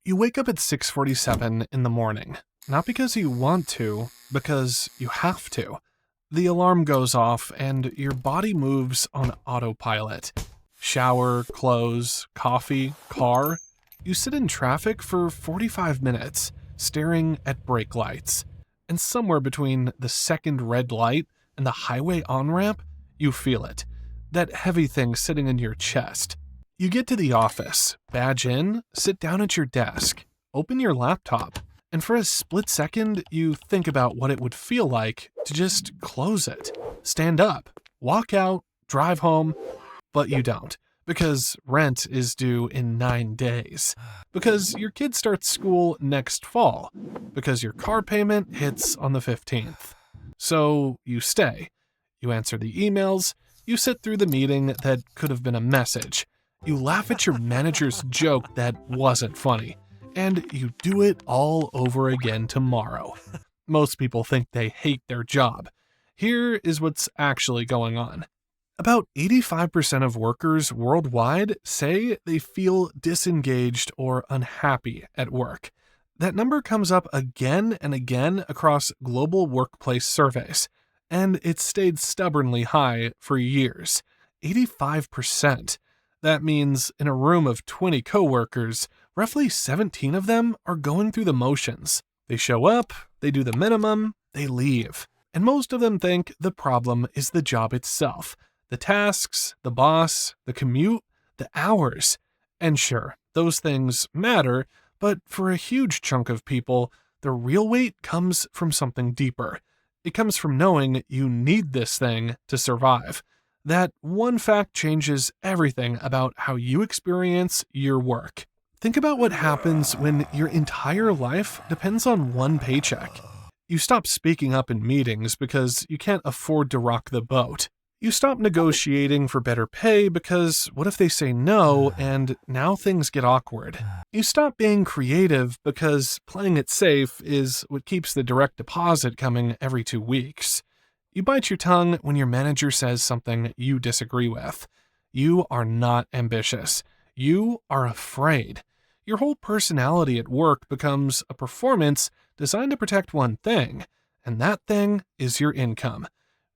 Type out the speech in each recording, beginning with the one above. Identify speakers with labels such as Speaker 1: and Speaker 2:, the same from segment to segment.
Speaker 1: You wake up at 6:47 in the morning, not because you want to, because you have to. The alarm goes off and your body moves on autopilot. Shower, clothes, coffee, car. You sit in traffic for 45 minutes, staring at brake lights. And somewhere between the second red light and the highway on-ramp, you feel it. That heavy thing sitting in your chest. You get to the office, badge in, sit down at your desk, open your laptop, and for a split second, you think about what it would feel like to just close it, stand up, walk out, drive home, but you don't, because rent is due in 9 days, because your kid starts school next fall, because your car payment hits on the 15th. So you stay, you answer the emails, you sit through the meeting that could have been a message, you laugh at your manager's joke that wasn't funny, and you do it all over again tomorrow. Most people think they hate their job. Here is what's actually going on. About 85% of workers worldwide say they feel disengaged or unhappy at work. That number comes up again and again across global workplace surveys, and it's stayed stubbornly high for years. 85%. That means in a room of 20 coworkers, roughly 17 of them are going through the motions. They show up, they do the minimum, they leave. And most of them think the problem is the job itself. The tasks, the boss, the commute, the hours. And sure, those things matter, but for a huge chunk of people, the real weight comes from something deeper. It comes from knowing you need this thing to survive. That one fact changes everything about how you experience your work. Think about what happens when your entire life depends on one paycheck. You stop speaking up in meetings because you can't afford to rock the boat. You stop negotiating for better pay because what if they say no and now things get awkward? You stop being creative because playing it safe is what keeps the direct deposit coming every 2 weeks. You bite your tongue when your manager says something you disagree with. You are not ambitious. You are afraid. Your whole personality at work becomes a performance designed to protect one thing, and that thing is your income.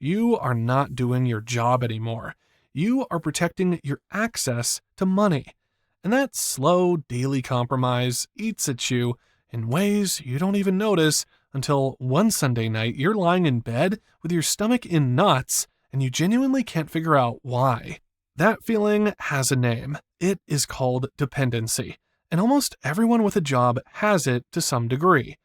Speaker 1: You are not doing your job anymore. You are protecting your access to money. And that slow daily compromise eats at you in ways you don't even notice until one Sunday night you're lying in bed with your stomach in knots and you genuinely can't figure out why. That feeling has a name. It is called dependency, and almost everyone with a job has it to some degree.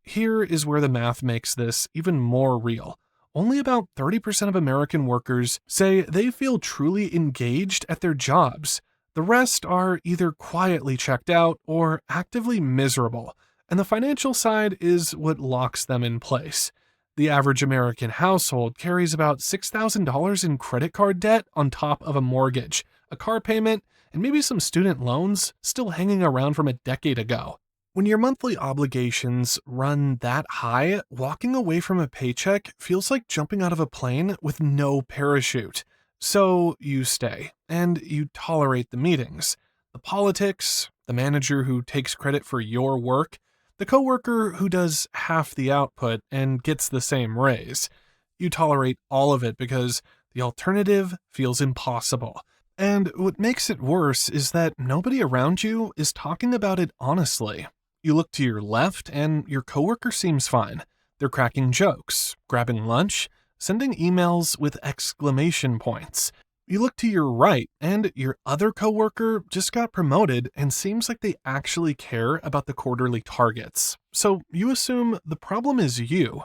Speaker 1: Here is where the math makes this even more real. Only about 30% of American workers say they feel truly engaged at their jobs. The rest are either quietly checked out or actively miserable. And the financial side is what locks them in place. The average American household carries about $6,000 in credit card debt on top of a mortgage, a car payment, and maybe some student loans still hanging around from a decade ago. When your monthly obligations run that high, walking away from a paycheck feels like jumping out of a plane with no parachute. So you stay, and you tolerate the meetings, the politics, the manager who takes credit for your work, the coworker who does half the output and gets the same raise. You tolerate all of it because the alternative feels impossible. And what makes it worse is that nobody around you is talking about it honestly. You look to your left and your coworker seems fine. They're cracking jokes, grabbing lunch, sending emails with exclamation points. You look to your right, and your other coworker just got promoted and seems like they actually care about the quarterly targets. So you assume the problem is you.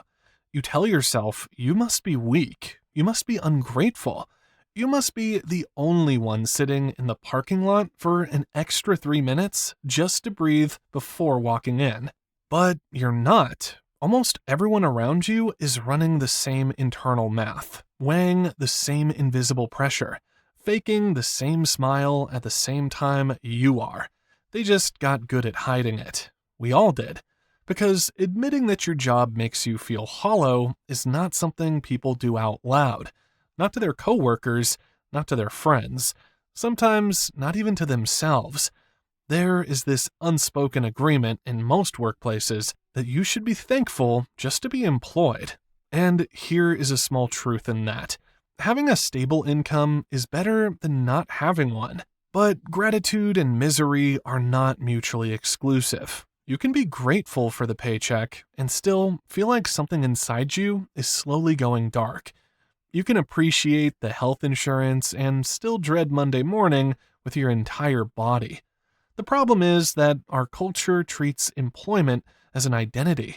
Speaker 1: You tell yourself you must be weak. You must be ungrateful. You must be the only one sitting in the parking lot for an extra 3 minutes just to breathe before walking in. But you're not. Almost everyone around you is running the same internal math, weighing the same invisible pressure, faking the same smile at the same time you are. They just got good at hiding it. We all did. Because admitting that your job makes you feel hollow is not something people do out loud. Not to their coworkers, not to their friends, sometimes not even to themselves. There is this unspoken agreement in most workplaces that you should be thankful just to be employed. And here is a small truth in that. Having a stable income is better than not having one. But gratitude and misery are not mutually exclusive. You can be grateful for the paycheck and still feel like something inside you is slowly going dark. You can appreciate the health insurance and still dread Monday morning with your entire body. The problem is that our culture treats employment as an identity.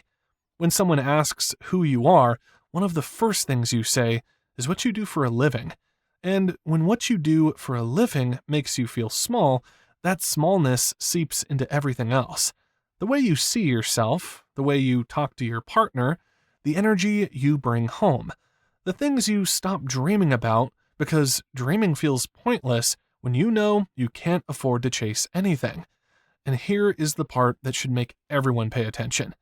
Speaker 1: When someone asks who you are, one of the first things you say is what you do for a living. And when what you do for a living makes you feel small, that smallness seeps into everything else. The way you see yourself, the way you talk to your partner, the energy you bring home, the things you stop dreaming about because dreaming feels pointless when you know you can't afford to chase anything. And here is the part that should make everyone pay attention.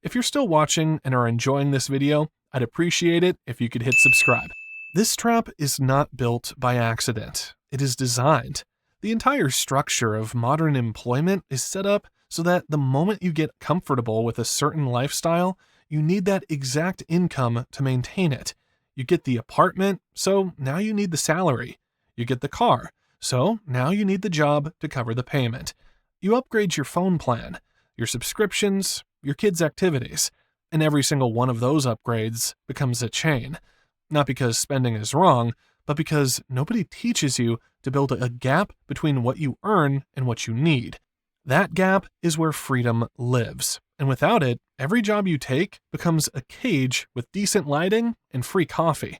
Speaker 1: If you're still watching and are enjoying this video, I'd appreciate it if you could hit subscribe. This trap is not built by accident. It is designed. The entire structure of modern employment is set up so that the moment you get comfortable with a certain lifestyle, you need that exact income to maintain it. You get the apartment, so now you need the salary. You get the car, so now you need the job to cover the payment. You upgrade your phone plan, your subscriptions, your kids' activities, and every single one of those upgrades becomes a chain. Not because spending is wrong, but because nobody teaches you to build a gap between what you earn and what you need. That gap is where freedom lives, and without it, every job you take becomes a cage with decent lighting and free coffee.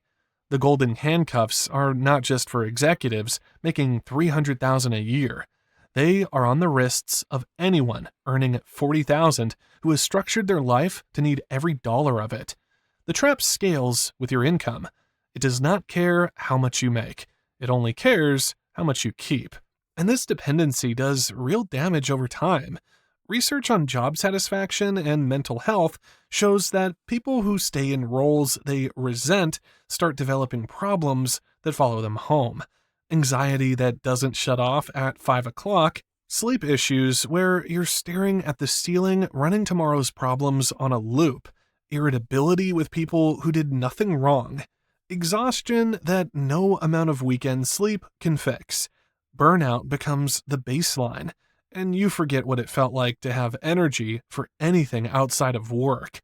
Speaker 1: The golden handcuffs are not just for executives making $300,000 a year. They are on the wrists of anyone earning $40,000 who has structured their life to need every dollar of it. The trap scales with your income. It does not care how much you make. It only cares how much you keep. And this dependency does real damage over time. Research on job satisfaction and mental health shows that people who stay in roles they resent start developing problems that follow them home. Anxiety that doesn't shut off at 5 o'clock, sleep issues where you're staring at the ceiling running tomorrow's problems on a loop, irritability with people who did nothing wrong, exhaustion that no amount of weekend sleep can fix. Burnout becomes the baseline, and you forget what it felt like to have energy for anything outside of work.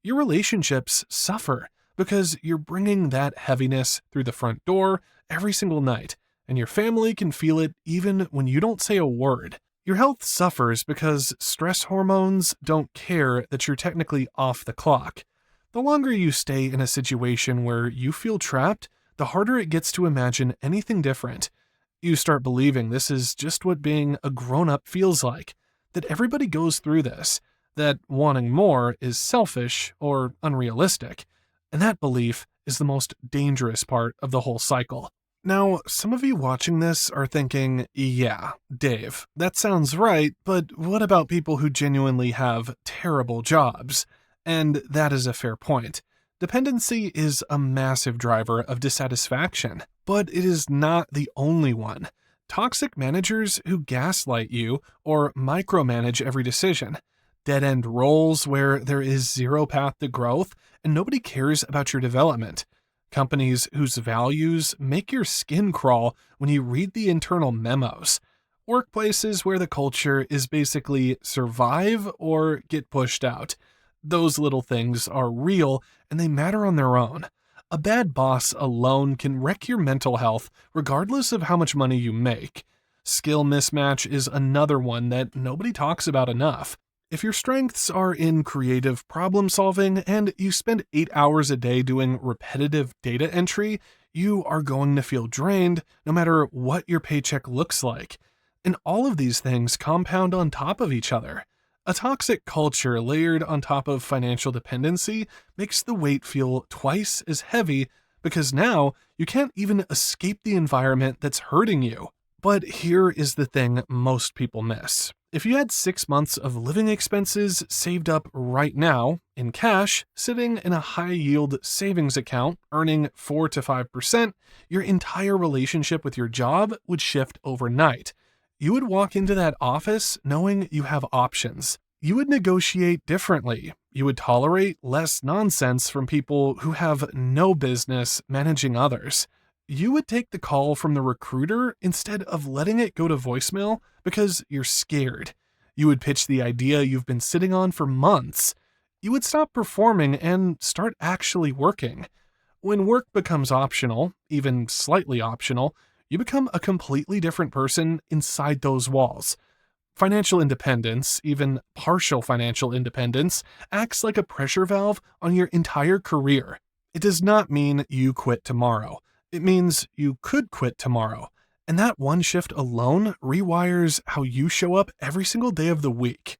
Speaker 1: Your relationships suffer because you're bringing that heaviness through the front door every single night, and your family can feel it even when you don't say a word. Your health suffers because stress hormones don't care that you're technically off the clock. The longer you stay in a situation where you feel trapped, the harder it gets to imagine anything different. You start believing this is just what being a grown-up feels like, that everybody goes through this, that wanting more is selfish or unrealistic, and that belief is the most dangerous part of the whole cycle. Now, some of you watching this are thinking, yeah, Dave, that sounds right, but what about people who genuinely have terrible jobs? And that is a fair point. Dependency is a massive driver of dissatisfaction, but it is not the only one. Toxic managers who gaslight you or micromanage every decision. Dead-end roles where there is zero path to growth and nobody cares about your development. Companies whose values make your skin crawl when you read the internal memos. Workplaces where the culture is basically survive or get pushed out. Those little things are real and they matter on their own. A bad boss alone can wreck your mental health regardless of how much money you make. Skill mismatch is another one that nobody talks about enough. If your strengths are in creative problem solving and you spend 8 hours a day doing repetitive data entry, you are going to feel drained no matter what your paycheck looks like. And all of these things compound on top of each other. A toxic culture layered on top of financial dependency makes the weight feel twice as heavy because now you can't even escape the environment that's hurting you. But here is the thing most people miss. If you had 6 months of living expenses saved up right now, in cash, sitting in a high-yield savings account, earning 4 to 5%, your entire relationship with your job would shift overnight. You would walk into that office knowing you have options. You would negotiate differently. You would tolerate less nonsense from people who have no business managing others. You would take the call from the recruiter instead of letting it go to voicemail because you're scared. You would pitch the idea you've been sitting on for months. You would stop performing and start actually working. When work becomes optional, even slightly optional, you become a completely different person inside those walls. Financial independence, even partial financial independence, acts like a pressure valve on your entire career. It does not mean you quit tomorrow. It means you could quit tomorrow. And that one shift alone rewires how you show up every single day of the week.